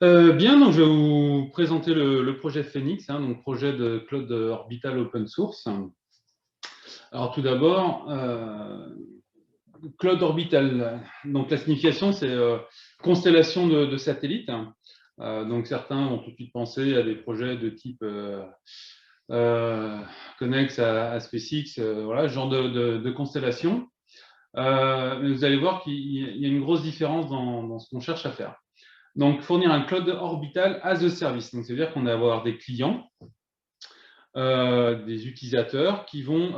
Bien, donc je vais vous présenter le projet Phoenix, donc projet de cloud orbital open source. Alors tout d'abord, cloud orbital, donc la signification c'est constellation de satellites. Donc certains vont tout de suite penser à des projets de type euh, connexe à SpaceX, voilà, ce genre de constellation. Mais vous allez voir qu'il y a une grosse différence dans ce qu'on cherche à faire. Donc, fournir un cloud orbital as a service. Donc, ça veut dire qu'on va avoir des clients, des utilisateurs qui vont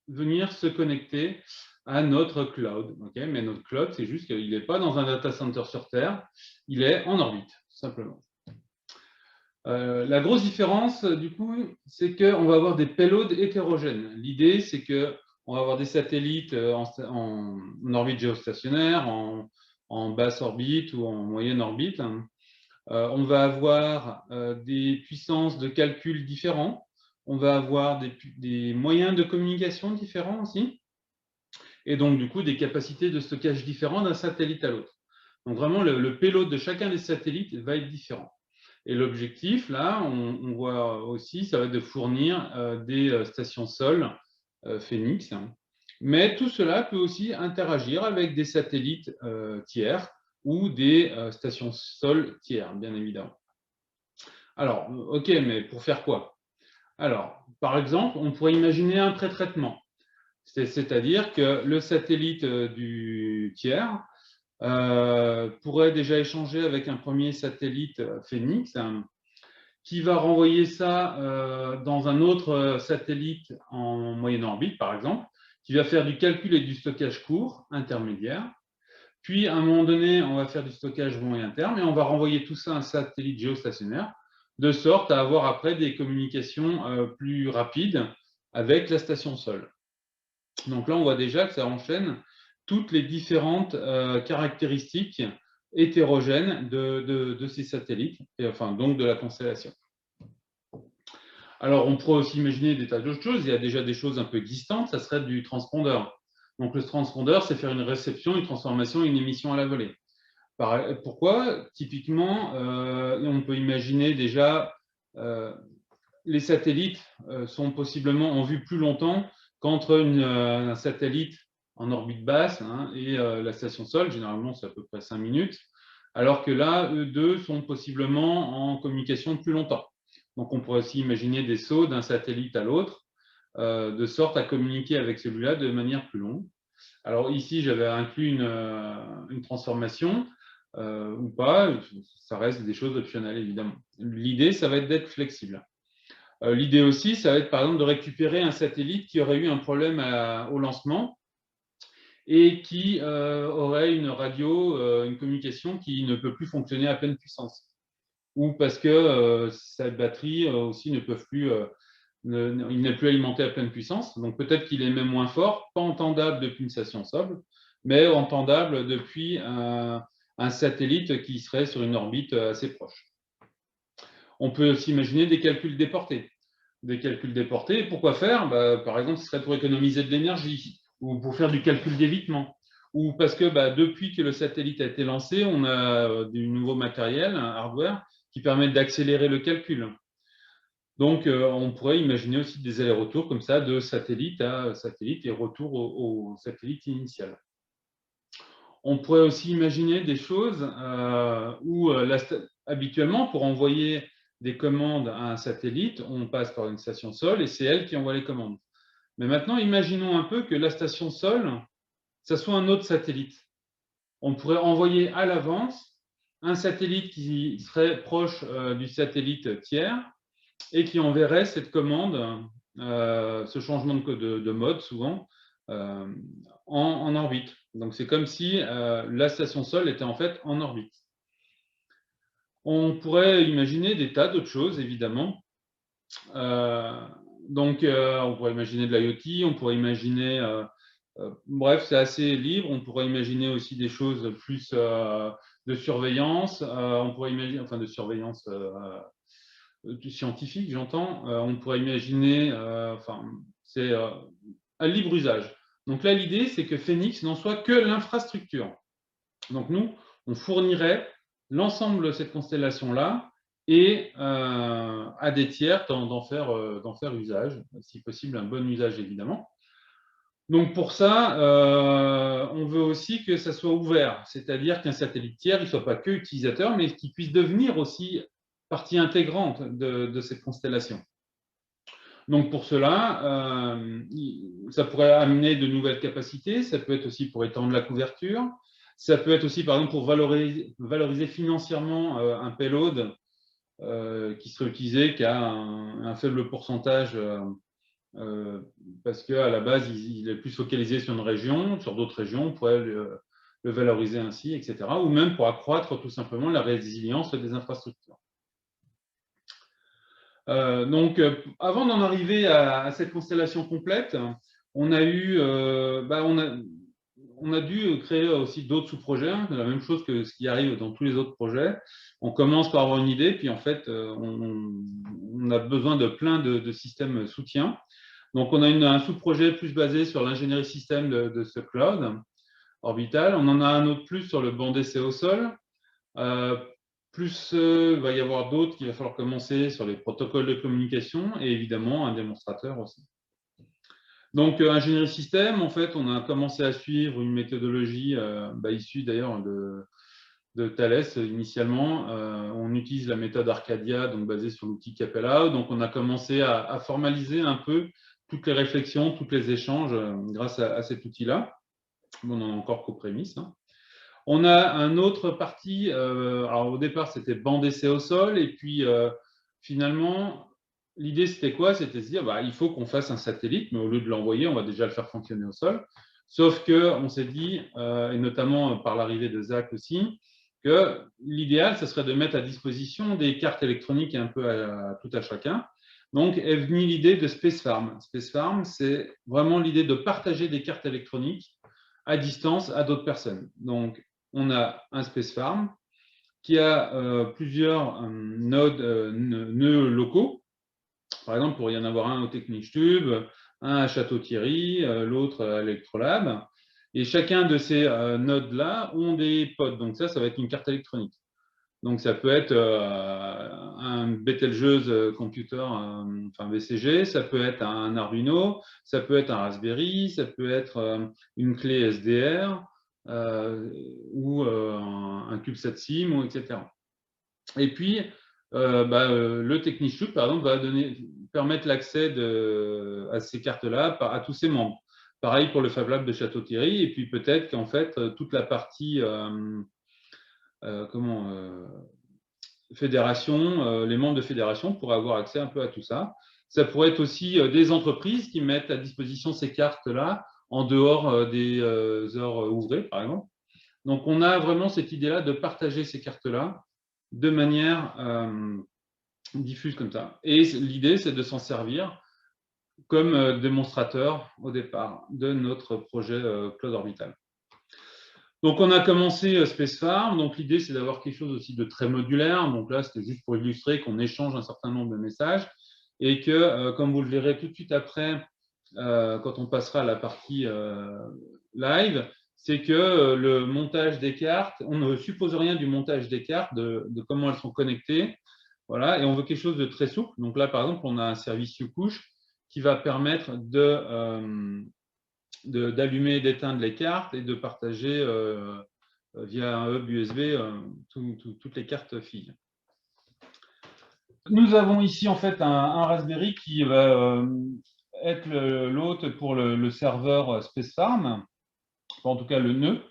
venir se connecter à notre cloud. Okay, mais notre cloud, c'est juste qu'il n'est pas dans un data center sur Terre, il est en orbite, tout simplement. La grosse différence, du coup, c'est qu'on va avoir des payloads hétérogènes. L'idée, c'est qu'on va avoir des satellites en orbite géostationnaire, en basse orbite ou en moyenne orbite. On va avoir des puissances de calcul différents. On va avoir des moyens de communication différents aussi. Et donc, du coup, des capacités de stockage différentes d'un satellite à l'autre. Donc, vraiment, le payload de chacun des satellites va être différent. Et l'objectif, là, on voit aussi, ça va être de fournir des stations sol Phoenix. Mais tout cela peut aussi interagir avec des satellites tiers ou des stations sol tiers, bien évidemment. Alors, OK, mais pour faire quoi? Alors, par exemple, on pourrait imaginer un pré-traitement. C'est-à-dire que le satellite du tiers pourrait déjà échanger avec un premier satellite Phoenix qui va renvoyer ça dans un autre satellite en moyenne orbite, par exemple, qui va faire du calcul et du stockage court, intermédiaire. Puis, à un moment donné, on va faire du stockage moyen terme et on va renvoyer tout ça à un satellite géostationnaire, de sorte à avoir après des communications plus rapides avec la station sol. Donc là, on voit déjà que ça enchaîne toutes les différentes caractéristiques hétérogènes de ces satellites, et enfin donc de la constellation. Alors, on pourrait aussi imaginer des tas d'autres choses. Il y a déjà des choses un peu distantes, ça serait du transpondeur. Donc, le transpondeur, c'est faire une réception, une transformation, une émission à la volée. Pourquoi? Typiquement, on peut imaginer déjà les satellites sont possiblement en vue plus longtemps qu'entre un satellite en orbite basse et la station Sol. Généralement, c'est à peu près 5 minutes. Alors que là, eux deux sont possiblement en communication plus longtemps. Donc, on pourrait aussi imaginer des sauts d'un satellite à l'autre, de sorte à communiquer avec celui-là de manière plus longue. Alors ici, j'avais inclus une transformation ou pas, ça reste des choses optionnelles évidemment. L'idée, ça va être d'être flexible. L'idée aussi, ça va être par exemple de récupérer un satellite qui aurait eu un problème au lancement et qui aurait une radio, une communication qui ne peut plus fonctionner à pleine puissance. Ou parce que sa batterie aussi ne peut plus, il n'est plus alimenté à pleine puissance. Donc peut-être qu'il est même moins fort, pas entendable depuis une station sobre, mais entendable depuis un satellite qui serait sur une orbite assez proche. On peut aussi imaginer des calculs déportés. Des calculs déportés, pourquoi faire? Par exemple, ce serait pour économiser de l'énergie ou pour faire du calcul d'évitement. Ou parce que depuis que le satellite a été lancé, on a du nouveau matériel, un hardware, qui permet d'accélérer le calcul. Donc, on pourrait imaginer aussi des allers-retours comme ça de satellite à satellite et retour au satellite initial. On pourrait aussi imaginer des choses où habituellement, pour envoyer des commandes à un satellite, on passe par une station sol et c'est elle qui envoie les commandes. Mais maintenant, imaginons un peu que la station sol, ça soit un autre satellite. On pourrait envoyer à l'avance un satellite qui serait proche du satellite tiers et qui enverrait cette commande, ce changement de mode souvent, en orbite. Donc c'est comme si la station Sol était en fait en orbite. On pourrait imaginer des tas d'autres choses, évidemment. Euh, on pourrait imaginer de l'IoT, on pourrait imaginer, bref, c'est assez libre. On pourrait imaginer aussi des choses plus de surveillance. On pourrait imaginer, enfin, de surveillance scientifique, j'entends. On pourrait imaginer, enfin, c'est un libre usage. Donc là, l'idée, c'est que Phoenix n'en soit que l'infrastructure. Donc nous, on fournirait l'ensemble de cette constellation-là et à des tiers d'en faire usage, si possible un bon usage évidemment. Donc pour ça, on veut aussi que ça soit ouvert, c'est-à-dire qu'un satellite tiers, il ne soit pas que utilisateur, mais qu'il puisse devenir aussi partie intégrante de cette constellation. Donc pour cela, ça pourrait amener de nouvelles capacités, ça peut être aussi pour étendre la couverture, ça peut être aussi par exemple pour valoriser financièrement un payload qui serait utilisé qu'à un faible pourcentage parce qu'à la base, il est plus focalisé sur une région, sur d'autres régions, on pourrait le valoriser ainsi, etc. Ou même pour accroître tout simplement la résilience des infrastructures. Donc, avant d'en arriver à cette constellation complète, on a dû créer aussi d'autres sous-projets, hein, la même chose que ce qui arrive dans tous les autres projets. On commence par avoir une idée, puis en fait, on a besoin de plein de systèmes soutien. Donc, on a un sous-projet plus basé sur l'ingénierie système de ce cloud orbital. On en a un autre plus sur le banc d'essai au sol. Il va y avoir d'autres qu'il va falloir commencer sur les protocoles de communication et évidemment un démonstrateur aussi. Donc, ingénierie système, en fait, on a commencé à suivre une méthodologie issue d'ailleurs de Thales initialement. On utilise la méthode Arcadia, donc basée sur l'outil Capella. Donc, on a commencé à formaliser un peu toutes les réflexions, tous les échanges grâce à cet outil-là. On en est encore qu'aux prémices. Hein. On a un autre parti, alors au départ c'était banc d'essai au sol, et puis finalement, l'idée c'était quoi? C'était de se dire, il faut qu'on fasse un satellite, mais au lieu de l'envoyer, on va déjà le faire fonctionner au sol. Sauf qu'on s'est dit, et notamment par l'arrivée de Zach aussi, que l'idéal, ce serait de mettre à disposition des cartes électroniques un peu à tout à chacun. Donc est venue l'idée de Space Farm. Space Farm, c'est vraiment l'idée de partager des cartes électroniques à distance à d'autres personnes. Donc, on a un Space Farm qui a plusieurs nœuds locaux. Par exemple, il pourrait y en avoir un au Technichtube, un à Château-Thierry, l'autre à Electrolab. Et chacun de ces nodes-là ont des pods. Donc ça va être une carte électronique. Donc ça peut être un Betelgeuse computer, enfin BCG, ça peut être un Arduino, ça peut être un Raspberry, ça peut être une clé SDR ou un CubeSat SIM, etc. Et puis, le Technichtube, par exemple, va permettre l'accès à ces cartes-là à tous ses membres. Pareil pour le Fab Lab de Château-Thierry, et puis peut-être qu'en fait, toute la partie fédération, les membres de fédération pourraient avoir accès un peu à tout ça. Ça pourrait être aussi des entreprises qui mettent à disposition ces cartes-là en dehors des heures ouvrées, par exemple. Donc, on a vraiment cette idée-là de partager ces cartes-là de manière diffuse comme ça. Et l'idée, c'est de s'en servir comme démonstrateur au départ de notre projet Cloud Orbital. Donc, on a commencé Space Farm. Donc, l'idée, c'est d'avoir quelque chose aussi de très modulaire. Donc là, c'était juste pour illustrer qu'on échange un certain nombre de messages et que, comme vous le verrez tout de suite après, quand on passera à la partie live, c'est que le montage des cartes, on ne suppose rien du montage des cartes, de comment elles sont connectées. Voilà, et on veut quelque chose de très souple. Donc là, par exemple, on a un service YouCouche qui va permettre d'allumer et d'éteindre les cartes et de partager via un hub USB toutes les cartes filles. Nous avons ici en fait un Raspberry qui va être l'hôte pour le serveur Space Farm, en tout cas le nœud,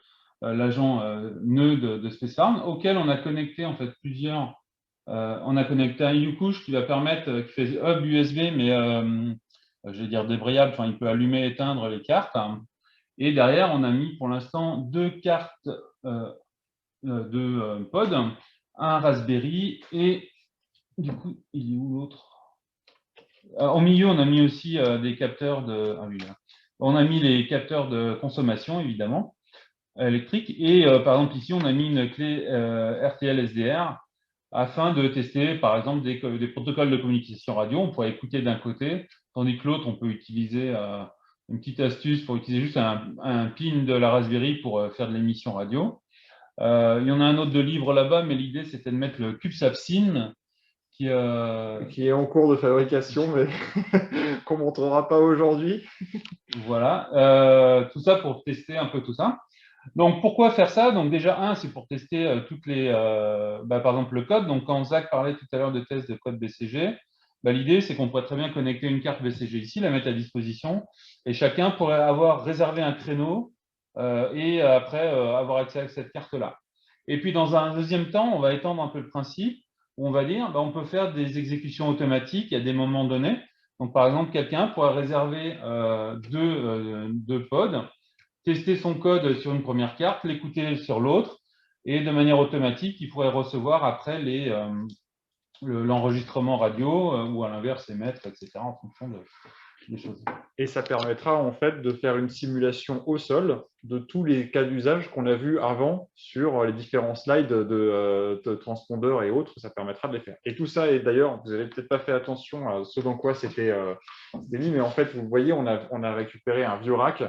l'agent nœud de Space Farm, auquel on a connecté en fait plusieurs. On a connecté un YouCouche qui va permettre, qui fait hub USB, mais je vais dire débrayable, enfin il peut allumer et éteindre les cartes. Et derrière, on a mis pour l'instant deux cartes de pod, un Raspberry et du coup, il est où l'autre? Au milieu, on a mis aussi des capteurs de. Ah oui, là. On a mis les capteurs de consommation, évidemment, électrique. Et par exemple, ici, on a mis une clé RTL SDR afin de tester, par exemple, des protocoles de communication radio. On pourrait écouter d'un côté, tandis que l'autre, on peut utiliser une petite astuce pour utiliser juste un pin de la Raspberry pour faire de l'émission radio. Il y en a un autre de livre là-bas, mais l'idée, c'était de mettre le CubeSat qui est en cours de fabrication, mais qu'on ne montrera pas aujourd'hui. voilà, tout ça pour tester un peu tout ça. Donc, pourquoi faire ça? Donc, déjà, c'est pour tester toutes par exemple, le code. Donc, quand Zach parlait tout à l'heure de tests de code BCG, l'idée, c'est qu'on pourrait très bien connecter une carte BCG ici, la mettre à disposition, et chacun pourrait avoir réservé un créneau et après avoir accès à cette carte-là. Et puis, dans un deuxième temps, on va étendre un peu le principe où on va dire, on peut faire des exécutions automatiques à des moments donnés. Donc, par exemple, quelqu'un pourrait réserver deux pods, tester son code sur une première carte, l'écouter sur l'autre, et de manière automatique, il pourrait recevoir après l'enregistrement radio ou à l'inverse émettre, etc. en fonction des choses. Et ça permettra en fait de faire une simulation au sol de tous les cas d'usage qu'on a vus avant sur les différents slides de transpondeurs et autres. Ça permettra de les faire. Et tout ça, et d'ailleurs, vous n'avez peut-être pas fait attention à ce dans quoi c'était mis, mais en fait, vous voyez, on a récupéré un vieux rack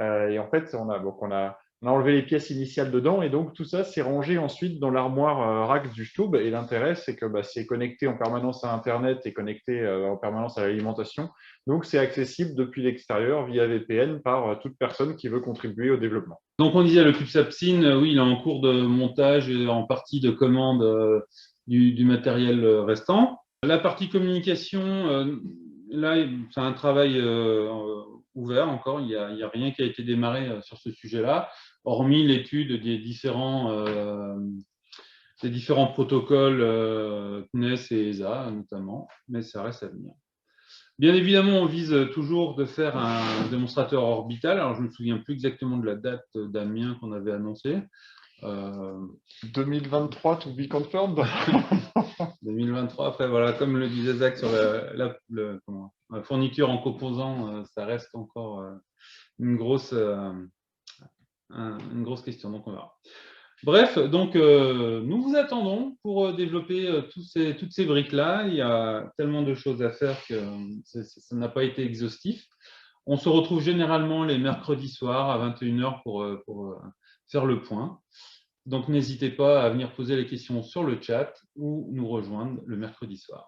et en fait, on a enlevé les pièces initiales dedans et donc tout ça s'est rangé ensuite dans l'armoire rack du Stub. Et l'intérêt, c'est que c'est connecté en permanence à Internet et connecté en permanence à l'alimentation. Donc, c'est accessible depuis l'extérieur via VPN par toute personne qui veut contribuer au développement. Donc, on disait le CubeSat, oui, il est en cours de montage et en partie de commande du matériel restant. La partie communication, là, c'est un travail ouvert encore. Il n'y a rien qui a été démarré sur ce sujet-là, hormis l'étude des différents protocoles CNES et ESA notamment, mais ça reste à venir. Bien évidemment, on vise toujours de faire un démonstrateur orbital. Alors, je ne me souviens plus exactement de la date d'Amiens qu'on avait annoncée. 2023, to be confirmed. 2023, après, voilà, comme le disait Zach sur la fourniture en composants, ça reste encore une grosse question, donc on verra. Bref, donc nous vous attendons pour développer toutes ces briques-là. Il y a tellement de choses à faire que ça n'a pas été exhaustif. On se retrouve généralement les mercredis soirs à 21h pour faire le point. Donc n'hésitez pas à venir poser les questions sur le chat ou nous rejoindre le mercredi soir.